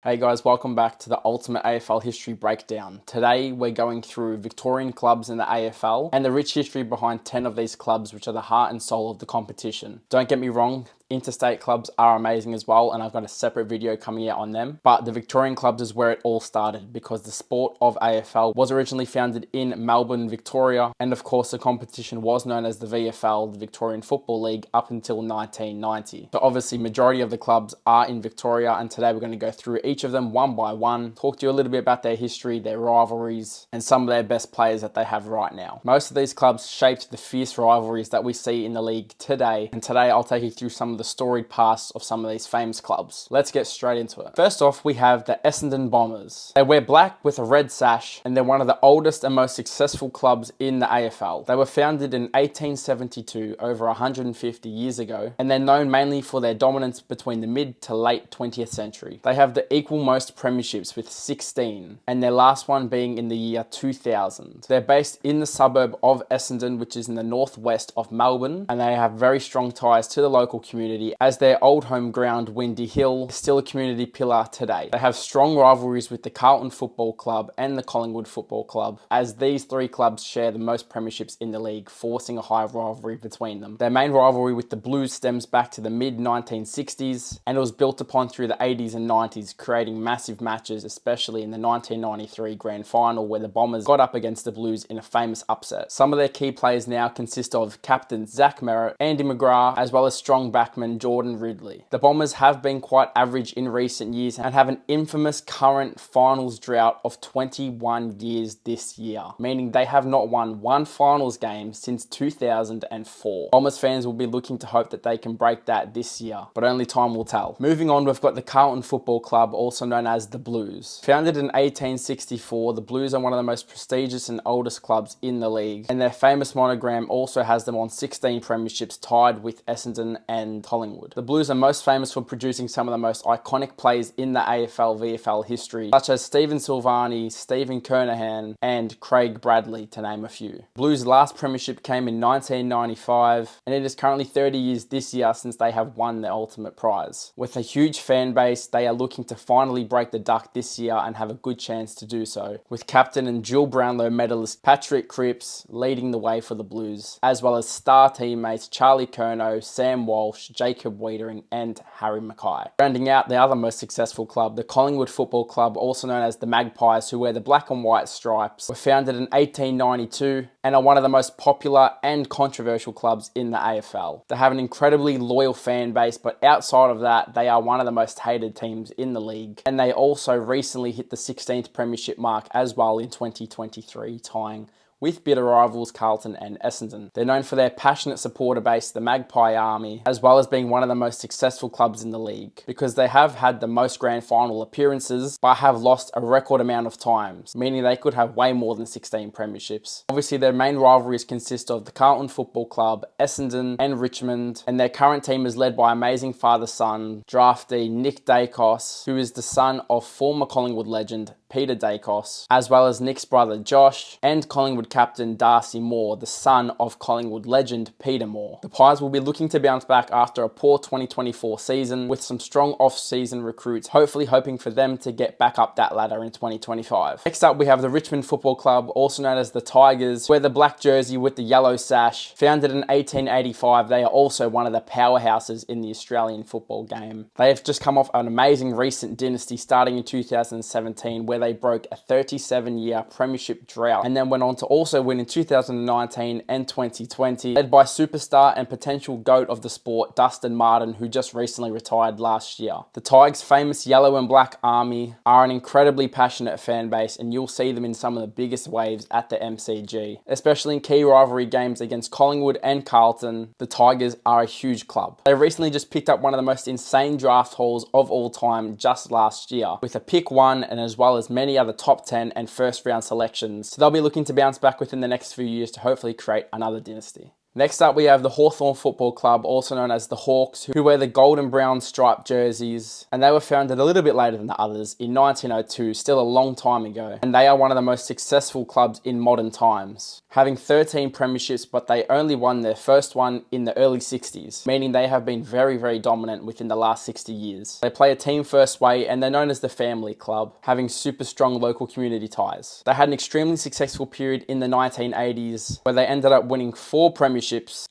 Hey guys, welcome back to the Ultimate AFL History Breakdown. Today we're going through Victorian clubs in the AFL and the rich history behind 10 of these clubs, which are the heart and soul of the competition. Don't get me wrong, interstate clubs are amazing as well, and I've got a separate video coming out on them. But the Victorian clubs is where it all started, because the sport of AFL was originally founded in Melbourne, Victoria, and of course the competition was known as the VFL, the Victorian Football League, up until 1990. So obviously majority of the clubs are in Victoria, and today we're going to go through each of them one by one, talk to you a little bit about their history, their rivalries, and some of their best players that they have right now. Most of these clubs shaped the fierce rivalries that we see in the league today, and today I'll take you through some of the storied past of some of these famous clubs. Let's get straight into it. First off, we have the Essendon Bombers. They wear black with a red sash, and they're one of the oldest and most successful clubs in the AFL. They were founded in 1872, over 150 years ago, and they're known mainly for their dominance between the mid to late 20th century. They have the equal most premierships with 16, and their last one being in the year 2000. They're based in the suburb of Essendon, which is in the northwest of Melbourne, and they have very strong ties to the local community, as their old home ground, Windy Hill, is still a community pillar today. They have strong rivalries with the Carlton Football Club and the Collingwood Football Club, as these three clubs share the most premierships in the league, forcing a high rivalry between them. Their main rivalry with the Blues stems back to the mid-1960s, and it was built upon through the 80s and 90s, creating massive matches, especially in the 1993 grand final, where the Bombers got up against the Blues in a famous upset. Some of their key players now consist of captain Zach Merritt, Andy McGrath, as well as strong backman Jordan Ridley. The Bombers have been quite average in recent years and have an infamous current finals drought of 21 years this year, meaning they have not won one finals game since 2004. Bombers fans will be looking to hope that they can break that this year, but only time will tell. Moving on, we've got the Carlton Football Club, also known as the Blues. Founded in 1864, the Blues are one of the most prestigious and oldest clubs in the league, and their famous monogram also has them on 16 premierships, tied with Essendon and Collingwood. The Blues are most famous for producing some of the most iconic players in the AFL VFL history, such as Stephen Silvani, Stephen Kernahan, and Craig Bradley, to name a few. Blues' last premiership came in 1995, and it is currently 30 years this year since they have won the ultimate prize. With a huge fan base, they are looking to finally break the duck this year and have a good chance to do so, with captain and dual Brownlow medalist Patrick Cripps leading the way for the Blues, as well as star teammates Charlie Curnow, Sam Walsh, Jacob Wiedering, and Harry Mackay. Rounding out the other most successful club, the Collingwood Football Club, also known as the Magpies, who wear the black and white stripes, were founded in 1892 and are one of the most popular and controversial clubs in the AFL. They have an incredibly loyal fan base, but outside of that, they are one of the most hated teams in the league, and they also recently hit the 16th premiership mark as well in 2023, tying with bitter rivals Carlton and Essendon. They're known for their passionate supporter base, the Magpie Army, as well as being one of the most successful clubs in the league, because they have had the most grand final appearances, but have lost a record amount of times, meaning they could have way more than 16 premierships. Obviously, their main rivalries consist of the Carlton Football Club, Essendon, and Richmond, and their current team is led by amazing father-son draftee Nick Dacos, who is the son of former Collingwood legend Peter Dacos, as well as Nick's brother Josh, and Collingwood captain Darcy Moore, the son of Collingwood legend Peter Moore. The Pies will be looking to bounce back after a poor 2024 season, with some strong off-season recruits, hopefully hoping for them to get back up that ladder in 2025. Next up, we have the Richmond Football Club, also known as the Tigers, wear the black jersey with the yellow sash. Founded in 1885, they are also one of the powerhouses in the Australian football game. They have just come off an amazing recent dynasty starting in 2017, where they broke a 37-year premiership drought, and then went on to also win in 2019 and 2020, led by superstar and potential GOAT of the sport, Dustin Martin, who just recently retired last year. The Tigers' famous yellow and black army are an incredibly passionate fan base, and you'll see them in some of the biggest waves at the MCG, especially in key rivalry games against Collingwood and Carlton. The Tigers are a huge club. They recently just picked up one of the most insane draft hauls of all time just last year, with a pick 1 and as well as many other top 10 and first round selections. So they'll be looking to bounce back within the next few years to hopefully create another dynasty. Next up, we have the Hawthorn Football Club, also known as the Hawks, who wear the golden brown striped jerseys, and they were founded a little bit later than the others in 1902, still a long time ago, and they are one of the most successful clubs in modern times, having 13 premierships, but they only won their first one in the early 60s, meaning they have been very, very dominant within the last 60 years. They play a team first way, and they're known as the family club, having super strong local community ties. They had an extremely successful period in the 1980s, where they ended up winning 4 premierships,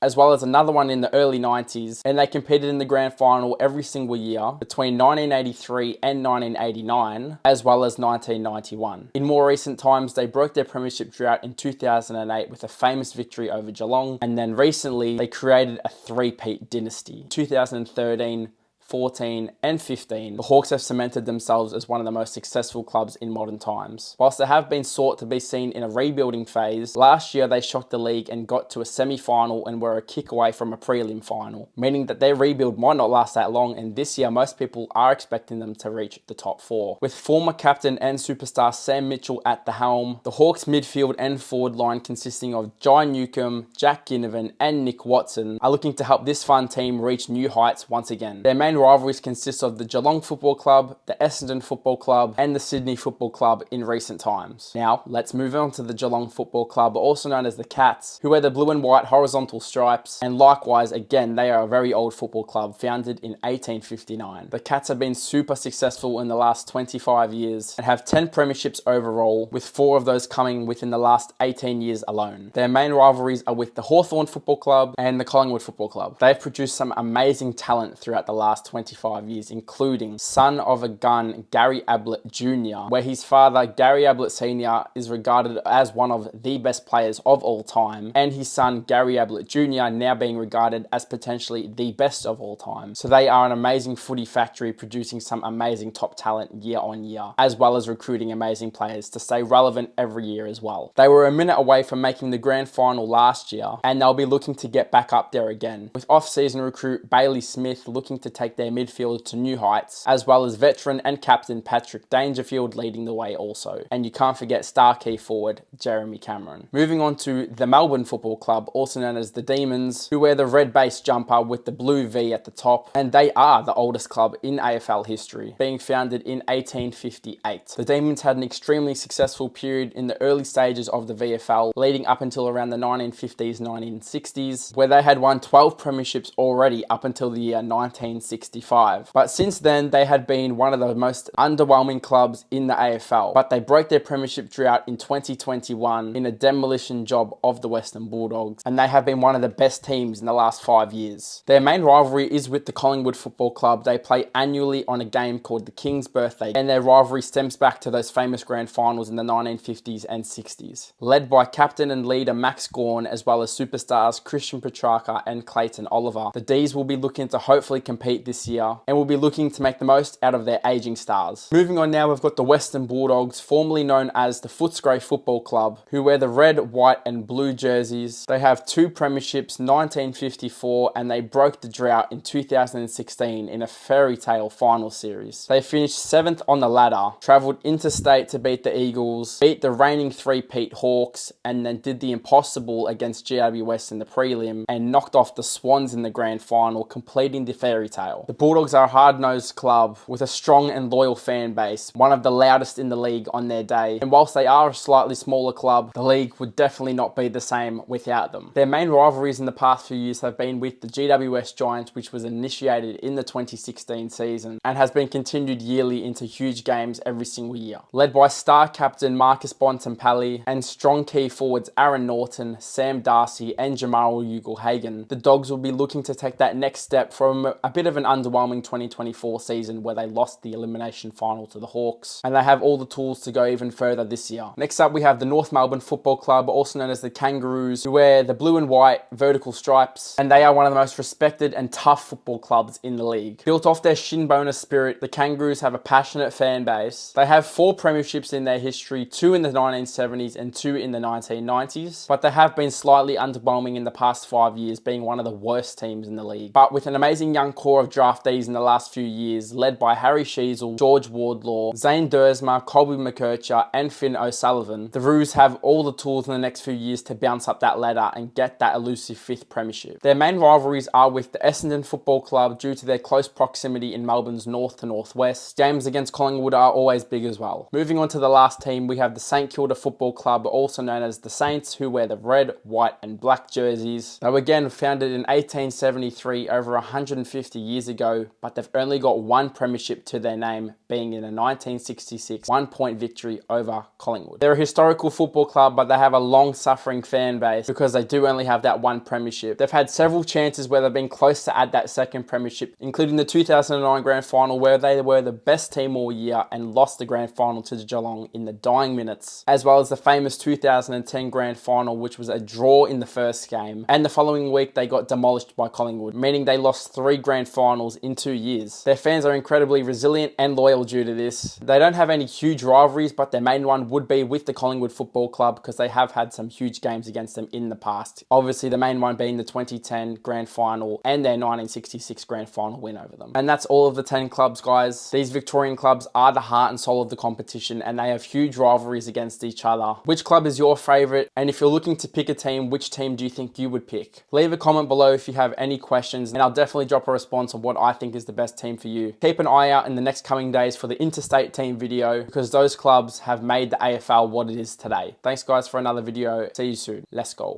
as well as another one in the early 90s, and they competed in the grand final every single year between 1983 and 1989, as well as 1991. In more recent times, they broke their premiership drought in 2008 with a famous victory over Geelong, and then recently they created a three-peat dynasty. 2013, 14 and 15, the Hawks have cemented themselves as one of the most successful clubs in modern times. Whilst they have been sought to be seen in a rebuilding phase, last year they shocked the league and got to a semi-final and were a kick away from a prelim final, meaning that their rebuild might not last that long, and this year most people are expecting them to reach the top 4. With former captain and superstar Sam Mitchell at the helm, the Hawks midfield and forward line consisting of Jai Newcomb, Jack Ginnivan and Nick Watson are looking to help this fun team reach new heights once again. Their main rivalries consist of the Geelong Football Club, the Essendon Football Club, and the Sydney Football Club in recent times. Now, let's move on to the Geelong Football Club, also known as the Cats, who wear the blue and white horizontal stripes, and likewise, again, they are a very old football club, founded in 1859. The Cats have been super successful in the last 25 years, and have 10 premierships overall, with 4 of those coming within the last 18 years alone. Their main rivalries are with the Hawthorn Football Club and the Collingwood Football Club. They've produced some amazing talent throughout the last 25 years, including son of a gun Gary Ablett Jr., where his father, Gary Ablett Sr., is regarded as one of the best players of all time, and his son, Gary Ablett Jr., now being regarded as potentially the best of all time. So they are an amazing footy factory, producing some amazing top talent year on year, as well as recruiting amazing players to stay relevant every year as well. They were a minute away from making the grand final last year, and they'll be looking to get back up there again, with off-season recruit Bailey Smith looking to take their midfield to new heights, as well as veteran and captain Patrick Dangerfield leading the way also. And you can't forget star key forward Jeremy Cameron. Moving on to the Melbourne Football Club, also known as the Demons, who wear the red base jumper with the blue V at the top, and they are the oldest club in AFL history, being founded in 1858. The Demons had an extremely successful period in the early stages of the VFL, leading up until around the 1950s, 1960s, where they had won 12 premierships already up until the year 1965. But since then, they had been one of the most underwhelming clubs in the AFL, but they broke their premiership drought in 2021 in a demolition job of the Western Bulldogs, and they have been one of the best teams in the last 5 years. Their main rivalry is with the Collingwood Football Club. They play annually on a game called the King's Birthday, and their rivalry stems back to those famous grand finals in the 1950s and 60s. Led by captain and leader Max Gawn, as well as superstars Christian Petrarca and Clayton Oliver, the D's will be looking to hopefully compete this year, and will be looking to make the most out of their aging stars. Moving on now, we've got the Western Bulldogs, formerly known as the Footscray Football Club, who wear the red, white and blue jerseys. They have 2 premierships, 1954, and they broke the drought in 2016 in a fairy tale final series. They finished 7th on the ladder, travelled interstate to beat the Eagles, beat the reigning three-peat Hawks, and then did the impossible against GWS in the prelim, and knocked off the Swans in the grand final, completing the fairy tale. The Bulldogs are a hard-nosed club with a strong and loyal fan base, one of the loudest in the league on their day, and whilst they are a slightly smaller club, the league would definitely not be the same without them. Their main rivalries in the past few years have been with the GWS Giants, which was initiated in the 2016 season and has been continued yearly into huge games every single year. Led by star captain Marcus Bontempelli and strong key forwards Aaron Norton, Sam Darcy and Jamal Ugle-Hagan, the Dogs will be looking to take that next step from a bit of an underwhelming 2024 season where they lost the elimination final to the Hawks, and they have all the tools to go even further this year. Next up, we have the North Melbourne Football Club, also known as the Kangaroos, who wear the blue and white vertical stripes, and they are one of the most respected and tough football clubs in the league. Built off their shin boner spirit, the Kangaroos have a passionate fan base. They have 4 premierships in their history, 2 in the 1970s and 2 in the 1990s, but they have been slightly underwhelming in the past 5 years, being one of the worst teams in the league. But with an amazing young core of draftees in the last few years, led by Harry Sheasel, George Wardlaw, Zane Dersma, Colby McKercher, and Finn O'Sullivan, the Roos have all the tools in the next few years to bounce up that ladder and get that elusive 5th premiership. Their main rivalries are with the Essendon Football Club due to their close proximity in Melbourne's north to northwest. Games against Collingwood are always big as well. Moving on to the last team, we have the St Kilda Football Club, also known as the Saints, who wear the red, white and black jerseys. They were again founded in 1873, over 150 years ago, but they've only got one premiership to their name, being in a 1966 one-point victory over Collingwood. They're a historical football club, but they have a long-suffering fan base because they do only have that one premiership. They've had several chances where they've been close to add that second premiership, including the 2009 grand final where they were the best team all year and lost the grand final to Geelong in the dying minutes, as well as the famous 2010 grand final, which was a draw in the first game, and the following week they got demolished by Collingwood, meaning they lost 3 grand finals in 2 years. Their fans are incredibly resilient and loyal due to this. They don't have any huge rivalries, but their main one would be with the Collingwood Football Club because they have had some huge games against them in the past. Obviously, the main one being the 2010 grand final and their 1966 grand final win over them. And that's all of the 10 clubs, guys. These Victorian clubs are the heart and soul of the competition, and they have huge rivalries against each other. Which club is your favourite? And if you're looking to pick a team, which team do you think you would pick? Leave a comment below if you have any questions, and I'll definitely drop a response on what I think is the best team for you. Keep an eye out in the next coming days for the interstate team video, because those clubs have made the AFL what it is today. Thanks guys for another video. See you soon. Let's go.